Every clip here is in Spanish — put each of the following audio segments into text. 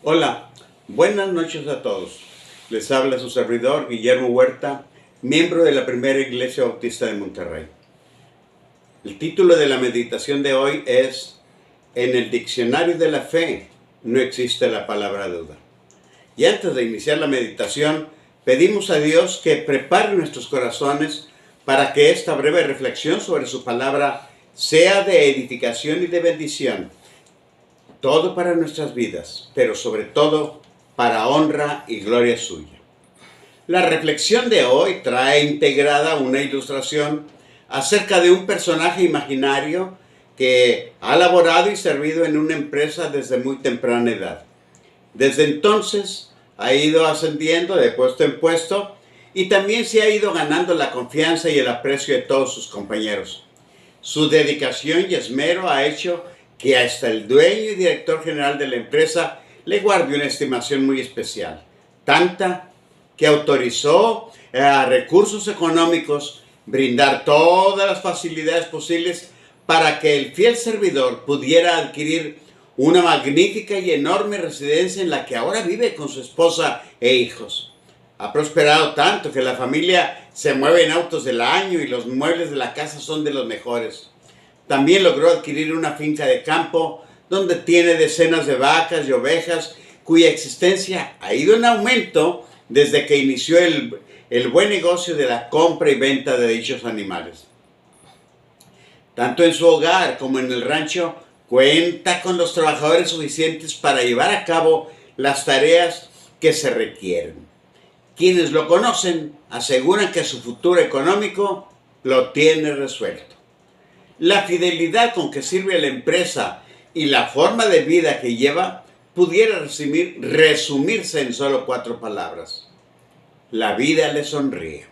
Hola, buenas noches a todos. Les habla su servidor Guillermo Huerta, miembro de la Primera Iglesia Bautista de Monterrey. El título de la meditación de hoy es: En el diccionario de la fe no existe la palabra duda. Y antes de iniciar la meditación, pedimos a Dios que prepare nuestros corazones para que esta breve reflexión sobre su palabra sea de edificación y de bendición. Todo para nuestras vidas, pero sobre todo para honra y gloria suya. La reflexión de hoy trae integrada una ilustración acerca de un personaje imaginario que ha laborado y servido en una empresa desde muy temprana edad. Desde entonces ha ido ascendiendo de puesto en puesto y también se ha ido ganando la confianza y el aprecio de todos sus compañeros. Su dedicación y esmero ha hecho que hasta el dueño y director general de la empresa le guarde una estimación muy especial, tanta que autorizó a recursos económicos brindar todas las facilidades posibles para que el fiel servidor pudiera adquirir una magnífica y enorme residencia en la que ahora vive con su esposa e hijos. Ha prosperado tanto que la familia se mueve en autos del año y los muebles de la casa son de los mejores. También logró adquirir una finca de campo donde tiene decenas de vacas y ovejas cuya existencia ha ido en aumento desde que inició el buen negocio de la compra y venta de dichos animales. Tanto en su hogar como en el rancho cuenta con los trabajadores suficientes para llevar a cabo las tareas que se requieren. Quienes lo conocen aseguran que su futuro económico lo tiene resuelto. La fidelidad con que sirve a la empresa y la forma de vida que lleva pudiera resumirse en solo 4 palabras. La vida le sonríe.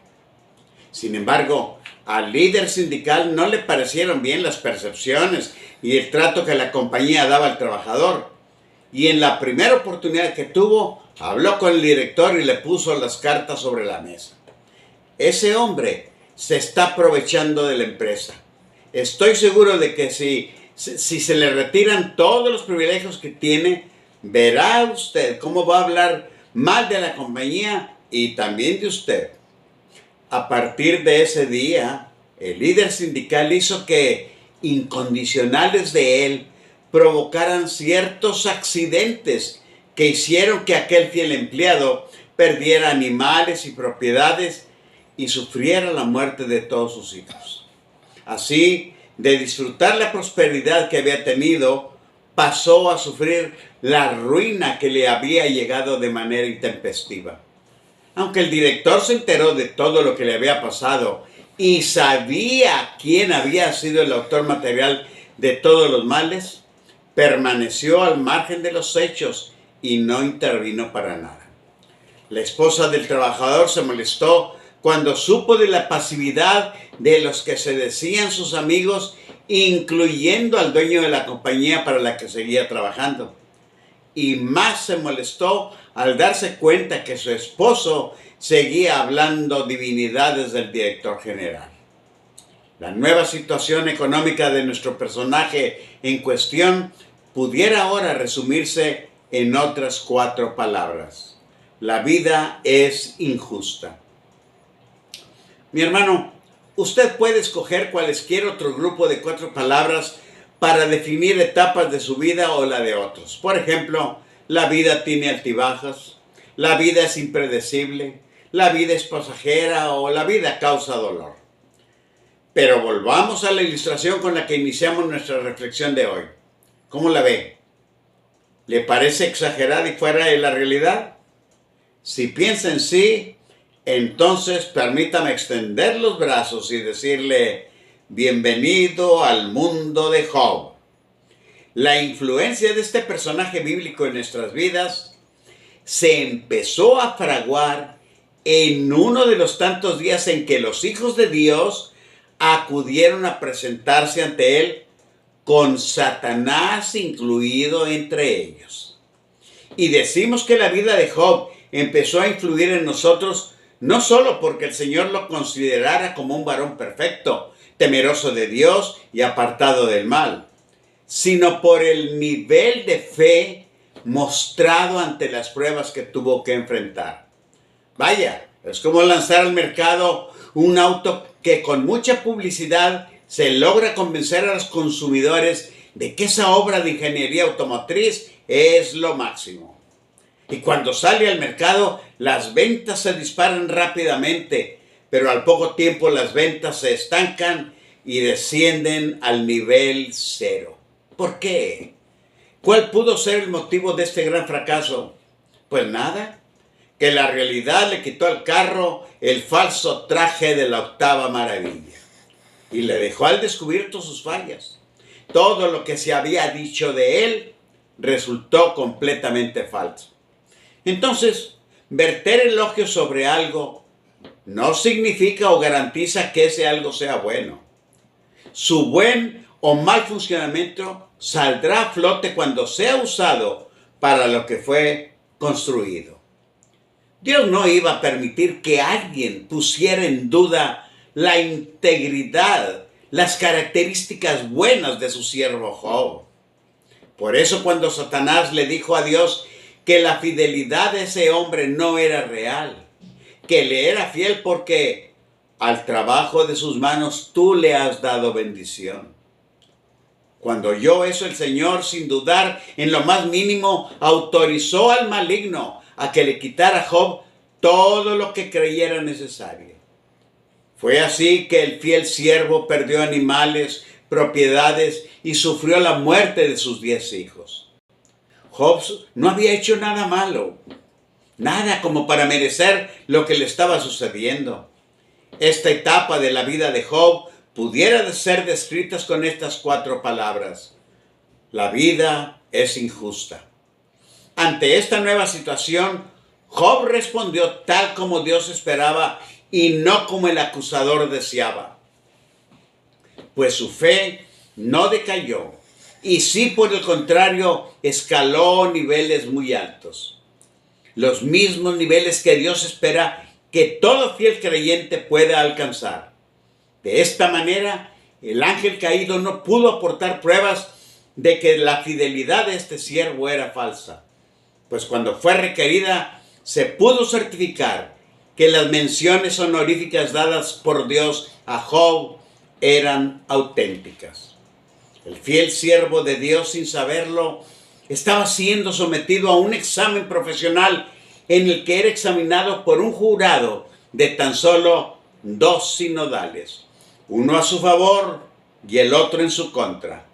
Sin embargo, al líder sindical no le parecieron bien las percepciones y el trato que la compañía daba al trabajador. Y en la primera oportunidad que tuvo, habló con el director y le puso las cartas sobre la mesa. Ese hombre se está aprovechando de la empresa. Estoy seguro de que si se le retiran todos los privilegios que tiene, verá usted cómo va a hablar mal de la compañía y también de usted. A partir de ese día, el líder sindical hizo que incondicionales de él provocaran ciertos accidentes que hicieron que aquel fiel empleado perdiera animales y propiedades y sufriera la muerte de todos sus hijos. Así, de disfrutar la prosperidad que había tenido, pasó a sufrir la ruina que le había llegado de manera intempestiva. Aunque el director se enteró de todo lo que le había pasado y sabía quién había sido el autor material de todos los males, permaneció al margen de los hechos y no intervino para nada. La esposa del trabajador se molestó cuando supo de la pasividad de los que se decían sus amigos, incluyendo al dueño de la compañía para la que seguía trabajando. Y más se molestó al darse cuenta que su esposo seguía hablando divinidades del director general. La nueva situación económica de nuestro personaje en cuestión pudiera ahora resumirse en otras 4 palabras. La vida es injusta. Mi hermano, usted puede escoger cualesquier otro grupo de 4 palabras para definir etapas de su vida o la de otros. Por ejemplo, la vida tiene altibajas, la vida es impredecible, la vida es pasajera o la vida causa dolor. Pero volvamos a la ilustración con la que iniciamos nuestra reflexión de hoy. ¿Cómo la ve? ¿Le parece exagerada y fuera de la realidad? Si piensa en sí, entonces permítame extender los brazos y decirle: bienvenido al mundo de Job. La influencia de este personaje bíblico en nuestras vidas se empezó a fraguar en uno de los tantos días en que los hijos de Dios acudieron a presentarse ante él, con Satanás incluido entre ellos. Y decimos que la vida de Job empezó a influir en nosotros no solo porque el Señor lo considerara como un varón perfecto, temeroso de Dios y apartado del mal, sino por el nivel de fe mostrado ante las pruebas que tuvo que enfrentar. Vaya, es como lanzar al mercado un auto que con mucha publicidad se logra convencer a los consumidores de que esa obra de ingeniería automotriz es lo máximo. Y cuando sale al mercado, las ventas se disparan rápidamente, pero al poco tiempo las ventas se estancan y descienden al nivel cero. ¿Por qué? ¿Cuál pudo ser el motivo de este gran fracaso? Pues nada, que la realidad le quitó al carro el falso traje de la octava maravilla y le dejó al descubierto sus fallas. Todo lo que se había dicho de él resultó completamente falso. Entonces, verter elogios sobre algo no significa o garantiza que ese algo sea bueno. Su buen o mal funcionamiento saldrá a flote cuando sea usado para lo que fue construido. Dios no iba a permitir que alguien pusiera en duda la integridad, las características buenas de su siervo Job. Por eso cuando Satanás le dijo a Dios que la fidelidad de ese hombre no era real, que le era fiel porque al trabajo de sus manos tú le has dado bendición. Cuando oyó eso el Señor, sin dudar en lo más mínimo, autorizó al maligno a que le quitara a Job todo lo que creyera necesario. Fue así que el fiel siervo perdió animales, propiedades y sufrió la muerte de sus 10 hijos. Job no había hecho nada malo, nada como para merecer lo que le estaba sucediendo. Esta etapa de la vida de Job pudiera ser descrita con estas 4 palabras: la vida es injusta. Ante esta nueva situación, Job respondió tal como Dios esperaba y no como el acusador deseaba. Pues su fe no decayó y sí, por el contrario, escaló niveles muy altos. Los mismos niveles que Dios espera que todo fiel creyente pueda alcanzar. De esta manera, el ángel caído no pudo aportar pruebas de que la fidelidad de este siervo era falsa, pues cuando fue requerida, se pudo certificar que las menciones honoríficas dadas por Dios a Job eran auténticas. El fiel siervo de Dios, sin saberlo, estaba siendo sometido a un examen profesional en el que era examinado por un jurado de tan solo 2 sinodales, uno a su favor y el otro en su contra.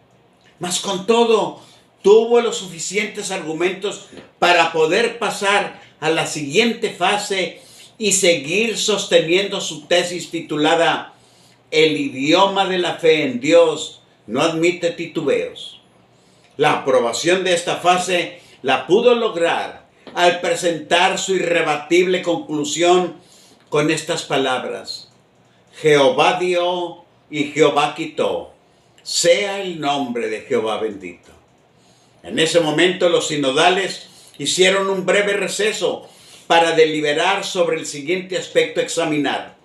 Mas con todo, tuvo los suficientes argumentos para poder pasar a la siguiente fase y seguir sosteniendo su tesis titulada "El idioma de la fe en Dios no admite titubeos". La aprobación de esta fase la pudo lograr al presentar su irrebatible conclusión con estas palabras: Jehová dio y Jehová quitó, sea el nombre de Jehová bendito. En ese momento los sinodales hicieron un breve receso para deliberar sobre el siguiente aspecto a examinar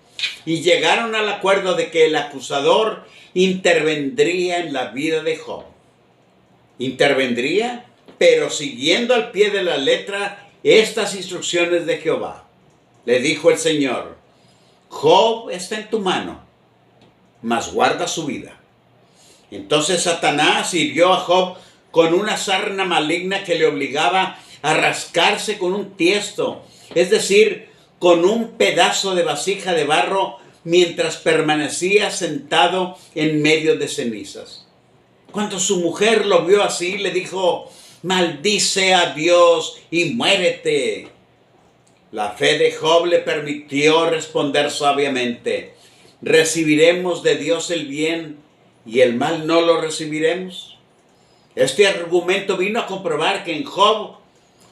y llegaron al acuerdo de que el acusador intervendría en la vida de Job. Intervendría, pero siguiendo al pie de la letra estas instrucciones de Jehová. Le dijo el Señor: Job está en tu mano, mas guarda su vida. Entonces Satanás hirió a Job con una sarna maligna que le obligaba a rascarse con un tiesto, es decir, con un pedazo de vasija de barro, mientras permanecía sentado en medio de cenizas. Cuando su mujer lo vio así, le dijo: maldice a Dios y muérete. La fe de Job le permitió responder sabiamente: ¿recibiremos de Dios el bien y el mal no lo recibiremos? Este argumento vino a comprobar que en Job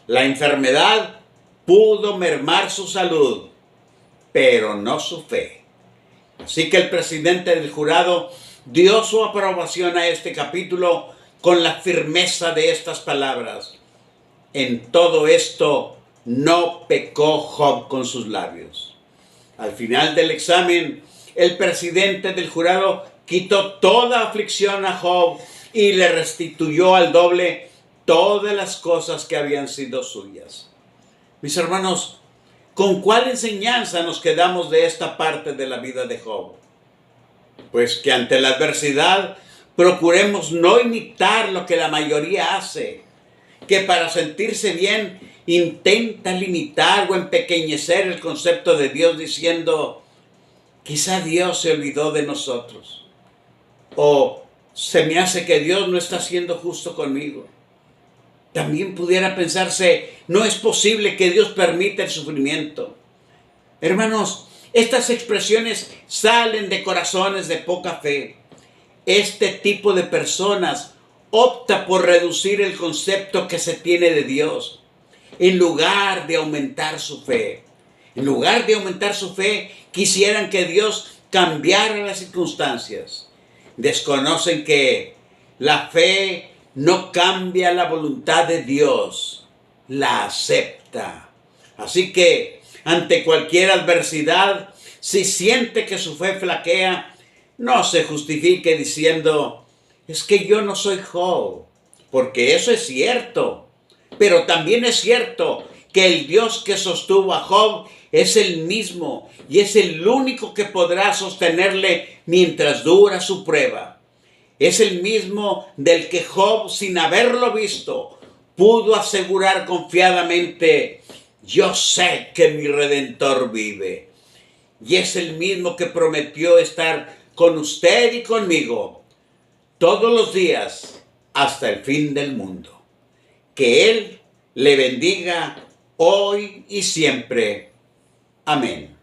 la enfermedad pudo mermar su salud, pero no su fe. Así que el presidente del jurado dio su aprobación a este capítulo con la firmeza de estas palabras: en todo esto no pecó Job con sus labios. Al final del examen, el presidente del jurado quitó toda aflicción a Job y le restituyó al doble todas las cosas que habían sido suyas. Mis hermanos, ¿con cuál enseñanza nos quedamos de esta parte de la vida de Job? Pues que ante la adversidad procuremos no imitar lo que la mayoría hace, que para sentirse bien intenta limitar o empequeñecer el concepto de Dios diciendo, quizá Dios se olvidó de nosotros, o se me hace que Dios no está siendo justo conmigo. También pudiera pensarse, no es posible que Dios permita el sufrimiento. Hermanos, estas expresiones salen de corazones de poca fe. Este tipo de personas opta por reducir el concepto que se tiene de Dios, en lugar de aumentar su fe. En lugar de aumentar su fe, quisieran que Dios cambiara las circunstancias. Desconocen que la fe no cambia la voluntad de Dios, la acepta. Así que, ante cualquier adversidad, si siente que su fe flaquea, no se justifique diciendo, es que yo no soy Job, porque eso es cierto. Pero también es cierto que el Dios que sostuvo a Job es el mismo y es el único que podrá sostenerle mientras dura su prueba. Es el mismo del que Job, sin haberlo visto, pudo asegurar confiadamente, yo sé que mi Redentor vive. Y es el mismo que prometió estar con usted y conmigo todos los días hasta el fin del mundo. Que Él le bendiga hoy y siempre. Amén.